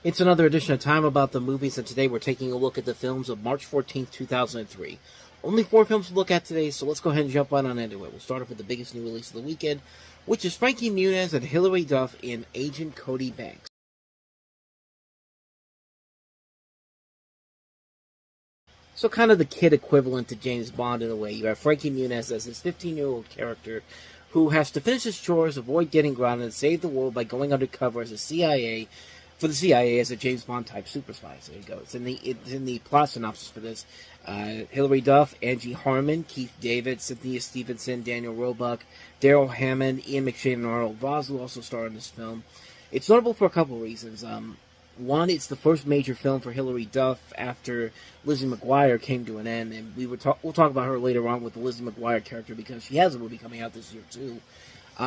It's another edition of Time About the Movies, and today we're taking a look at the films of March 14th, 2003. Only 4 films to look at today, so let's go ahead and jump on into it. We'll start off with the biggest new release of the weekend, which is Frankie Muniz and Hilary Duff in Agent Cody Banks. So kind of the kid equivalent to James Bond in a way. You have Frankie Muniz as this 15-year-old character who has to finish his chores, avoid getting grounded, and save the world by going undercover as for the CIA as a James Bond type super spy. So there you go. It's in the plot synopsis for this. Hilary Duff, Angie Harmon, Keith David, Cynthia Stevenson, Daniel Roebuck, Daryl Hammond, Ian McShane, and Arnold Vosloo also star in this film. It's notable for a couple of reasons. One, it's the first major film for Hilary Duff after Lizzie McGuire came to an end, and we'll talk about her later on with the Lizzie McGuire character because she has a movie coming out this year too.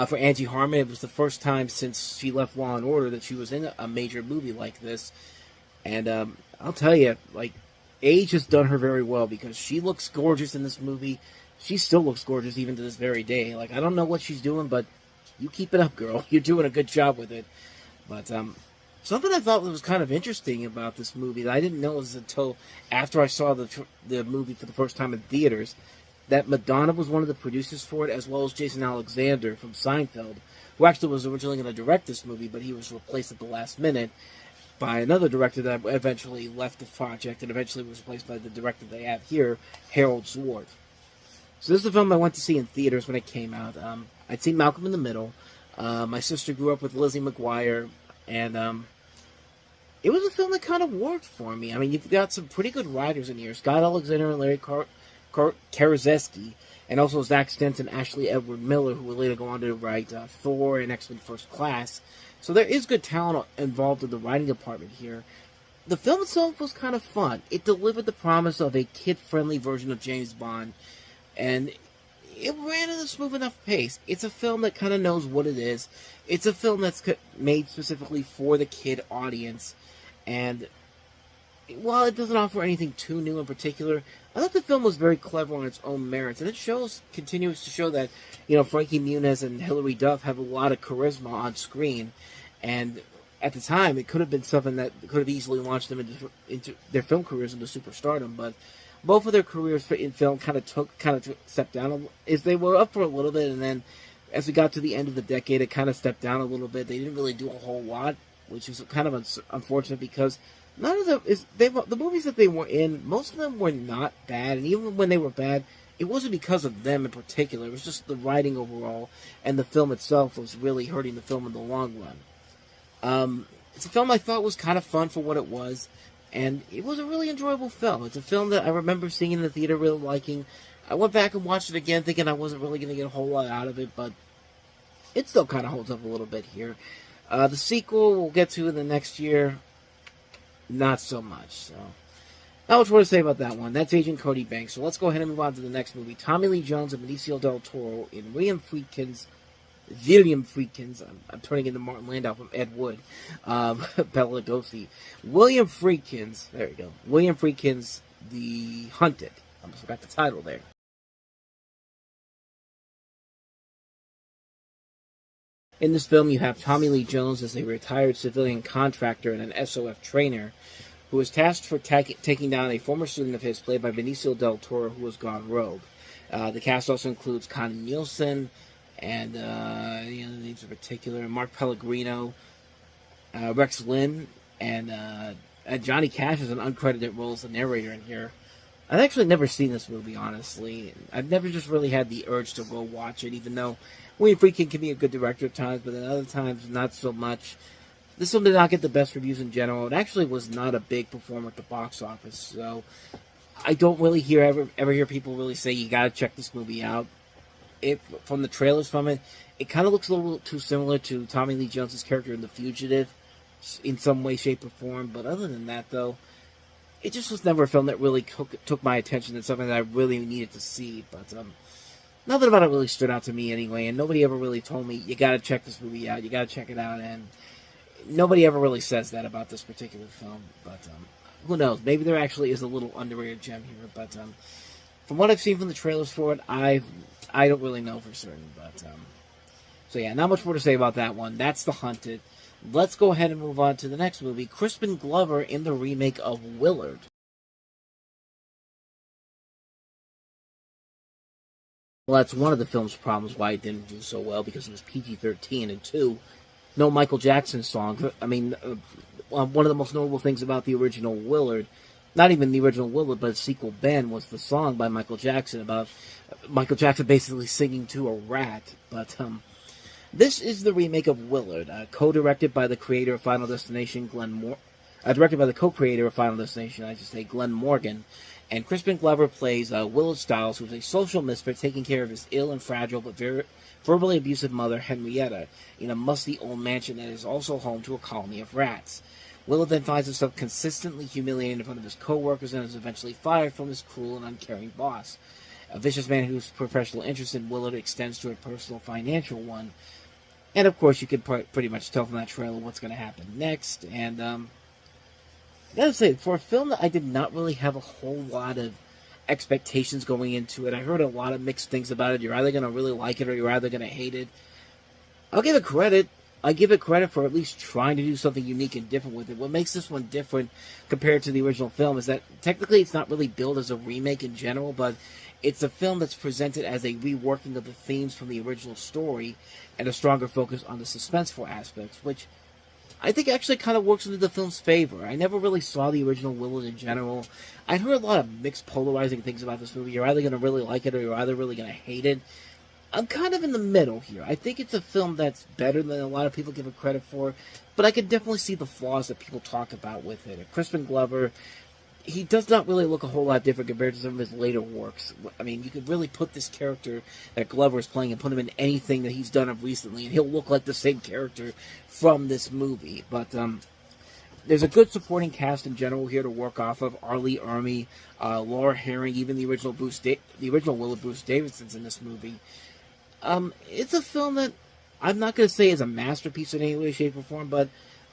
For Angie Harmon, it was the first time since she left Law and Order that she was in a major movie like this. And I'll tell you, like, age has done her very well because she looks gorgeous in this movie. She still looks gorgeous even to this very day. Like, I don't know what she's doing, but you keep it up, girl. You're doing a good job with it. But something I thought was kind of interesting about this movie that I didn't know was until after I saw the movie for the first time in theaters, that Madonna was one of the producers for it, as well as Jason Alexander from Seinfeld, who actually was originally going to direct this movie, but he was replaced at the last minute by another director that eventually left the project and eventually was replaced by the director they have here, Harold Swartz. So this is the film I went to see in theaters when it came out. I'd seen Malcolm in the Middle. My sister grew up with Lizzie McGuire, and it was a film that kind of worked for me. I mean, you've got some pretty good writers in here. Scott Alexander and Larry Karaszewski, and also Zach Stenson and Ashley Edward Miller, who would later go on to write Thor and X-Men First Class. So there is good talent involved in the writing department here. The film itself was kind of fun. It delivered the promise of a kid-friendly version of James Bond, and it ran at a smooth enough pace. It's a film that kind of knows what it is. It's a film that's made specifically for the kid audience, and while it doesn't offer anything too new in particular, I thought the film was very clever on its own merits, and it continues to show that, Frankie Muniz and Hilary Duff have a lot of charisma on screen, and at the time, it could have been something that could have easily launched them into their film careers into superstardom, but both of their careers in film kind of took a step down, as they were up for a little bit, and then as we got to the end of the decade, it kind of stepped down a little bit. They didn't really do a whole lot, which is kind of unfortunate because none of the movies that they were in, most of them were not bad, and even when they were bad, it wasn't because of them in particular. It was just the writing overall, and the film itself was really hurting the film in the long run. It's a film I thought was kind of fun for what it was, and it was a really enjoyable film. It's a film that I remember seeing in the theater, really liking. I went back and watched it again, thinking I wasn't really going to get a whole lot out of it, but it still kind of holds up a little bit here. The sequel we'll get to in the next year. Not so much, so not much more to say about that one. That's Agent Cody Banks. So let's go ahead and move on to the next movie. Tommy Lee Jones and Benicio del Toro in William Friedkin's, I'm turning into Martin Landau from Ed Wood, Bela Lugosi. William Friedkin's The Hunted. I almost forgot the title there. In this film, you have Tommy Lee Jones as a retired civilian contractor and an SOF trainer who is tasked for taking down a former student of his, played by Benicio del Toro, who has gone rogue. The cast also includes Connie Nielsen and the other names in particular, Mark Pellegrino, Rex Lynn, and Johnny Cash is an uncredited role as the narrator in here. I've actually never seen this movie, honestly. I've never just really had the urge to go watch it, even though William Friedkin can be a good director at times, but at other times, not so much. This film did not get the best reviews in general. It actually was not a big performer at the box office, so I don't really ever hear people really say, you gotta check this movie out. From the trailers from it, it kind of looks a little too similar to Tommy Lee Jones' character in The Fugitive, in some way, shape, or form, but other than that, though, it just was never a film that really took my attention and something that I really needed to see, but nothing about it really stood out to me anyway, and nobody ever really told me, you gotta check this movie out, you gotta check it out, and nobody ever really says that about this particular film, but who knows, maybe there actually is a little underrated gem here, but from what I've seen from the trailers for it, I don't really know for certain, but so yeah, not much more to say about that one. That's The Hunted. Let's go ahead and move on to the next movie, Crispin Glover in the remake of Willard. Well, that's one of the film's problems why it didn't do so well, because it was PG-13, and two, no Michael Jackson song. I mean, one of the most notable things about the original Willard, not even the original Willard, but its sequel Ben, was the song by Michael Jackson about Michael Jackson basically singing to a rat. But this is the remake of Willard, co-directed by the creator of Final Destination, directed by the co-creator of Final Destination, I should say, Glenn Morgan. And Crispin Glover plays Willard Stiles, who's a social misfit taking care of his ill and fragile but very verbally abusive mother, Henrietta, in a musty old mansion that is also home to a colony of rats. Willard then finds himself consistently humiliated in front of his co-workers and is eventually fired from his cruel and uncaring boss. A vicious man whose professional interest in Willard extends to a personal financial one. And of course, you can pretty much tell from that trailer what's going to happen next. And I gotta say, for a film that I did not really have a whole lot of expectations going into it, I heard a lot of mixed things about it. You're either going to really like it or you're either going to hate it. I'll give it credit. I give it credit for at least trying to do something unique and different with it. What makes this one different compared to the original film is that technically it's not really billed as a remake in general, but it's a film that's presented as a reworking of the themes from the original story and a stronger focus on the suspenseful aspects, which I think actually kind of works into the film's favor. I never really saw the original Willard in general. I'd heard a lot of mixed, polarizing things about this movie. You're either going to really like it or you're either really going to hate it. I'm kind of in the middle here. I think it's a film that's better than a lot of people give it credit for, but I can definitely see the flaws that people talk about with it. Crispin Glover, he does not really look a whole lot different compared to some of his later works. I mean, you could really put this character that Glover is playing and put him in anything that he's done of recently, and he'll look like the same character from this movie. But there's a good supporting cast in general here to work off of. Arlie Ermy, Laura Herring, even the original Willard Bruce Davidson's in this movie. It's a film that I'm not going to say is a masterpiece in any way, shape, or form, but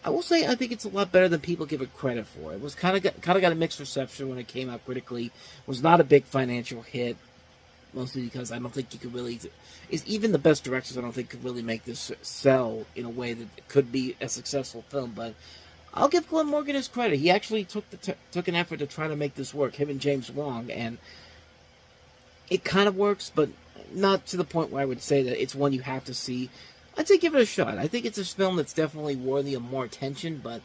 I will say I think it's a lot better than people give it credit for. It was kind of got a mixed reception when it came out critically. It was not a big financial hit, mostly because I don't think you could really, even the best directors I don't think could really make this sell in a way that it could be a successful film. But I'll give Glenn Morgan his credit. He actually took an effort to try to make this work, him and James Wong, and it kind of works, but not to the point where I would say that it's one you have to see. I'd say give it a shot. I think it's a film that's definitely worthy of more attention, but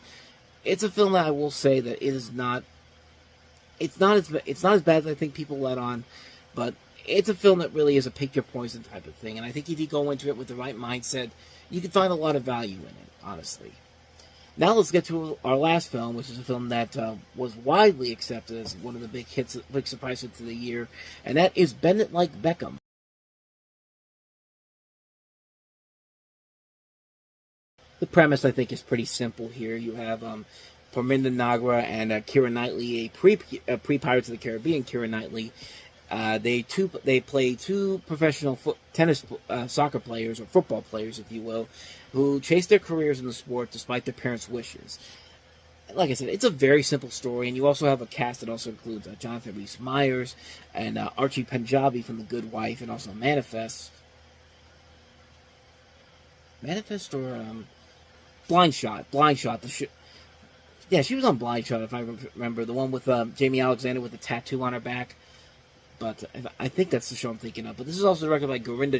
it's a film that I will say that it is not. It's not as bad as I think people let on, but it's a film that really is a pick your poison type of thing. And I think if you go into it with the right mindset, you can find a lot of value in it. Honestly. Now let's get to our last film, which is a film that was widely accepted as one of the big surprise hits of the year, and that is Bend Like Beckham. The premise, I think, is pretty simple here. You have Parminder Nagra and Keira Knightley, a pre-Pirates of the Caribbean Keira Knightley. They play two professional soccer players, or football players, if you will, who chase their careers in the sport despite their parents' wishes. Like I said, it's a very simple story, and you also have a cast that also includes Jonathan Rhys-Meyers and Archie Panjabi from The Good Wife, and also Manifest or Blind Shot. Yeah, she was on Blind Shot, if I remember. The one with Jamie Alexander with the tattoo on her back. But I think that's the show I'm thinking of. But this is also directed by Gorinda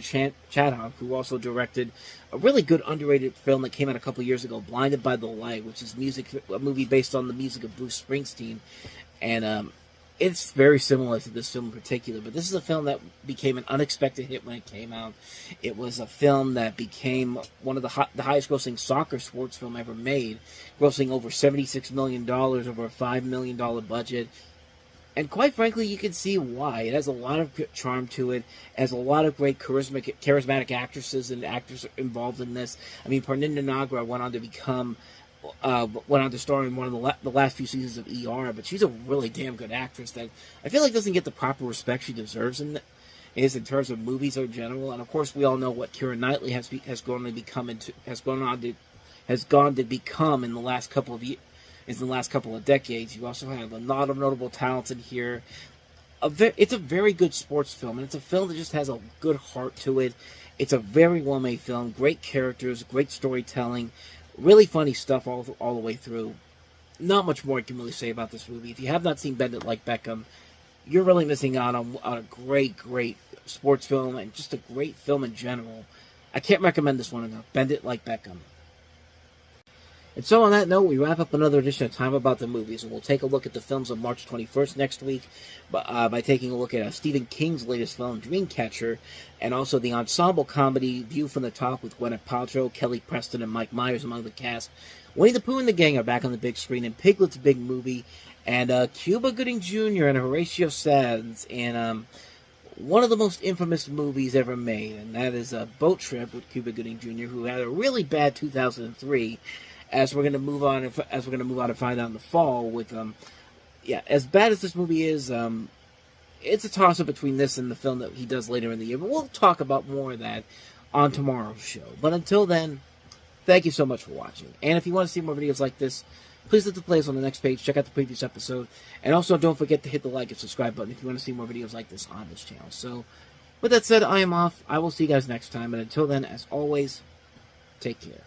Chadha, who also directed a really good underrated film that came out a couple years ago, Blinded by the Light, which is a movie based on the music of Bruce Springsteen. And it's very similar to this film in particular. But this is a film that became an unexpected hit when it came out. It was a film that became one of the highest-grossing soccer sports film ever made, grossing over $76 million over a $5 million budget. And quite frankly, you can see why. It has a lot of charm to it. It has a lot of great charismatic actresses and actors involved in this. I mean, Parminder Nagra went on to star in one of the last few seasons of ER, but she's a really damn good actress that I feel like doesn't get the proper respect she deserves in terms of movies in general. And of course, we all know what Keira Knightley has gone to become in the last couple of years. In the last couple of decades. You also have a lot of notable talents in here. It's a very good sports film, and it's a film that just has a good heart to it. It's a very well-made film, great characters, great storytelling, Really funny stuff all the way through. Not much more I can really say about this movie. If you have not seen Bend It Like Beckham, you're really missing out on a great, great sports film and just a great film in general. I can't recommend this one enough. Bend It Like Beckham. And so on that note, we wrap up another edition of Time About the Movies, and we'll take a look at the films of March 21st next week by taking a look at Stephen King's latest film, Dreamcatcher, and also the ensemble comedy View from the Top with Gwyneth Paltrow, Kelly Preston, and Mike Myers among the cast. Winnie the Pooh and the gang are back on the big screen in Piglet's Big Movie, and Cuba Gooding Jr. and Horatio Sanz in one of the most infamous movies ever made, and that is Boat Trip with Cuba Gooding Jr., who had a really bad 2003. As we're going to move on, and find out in the fall with as bad as this movie is, it's a toss-up between this and the film that he does later in the year. But we'll talk about more of that on tomorrow's show. But until then, thank you so much for watching. And if you want to see more videos like this, please hit the plays on the next page. Check out the previous episode, and also don't forget to hit the like and subscribe button if you want to see more videos like this on this channel. So, with that said, I am off. I will see you guys next time. And until then, as always, take care.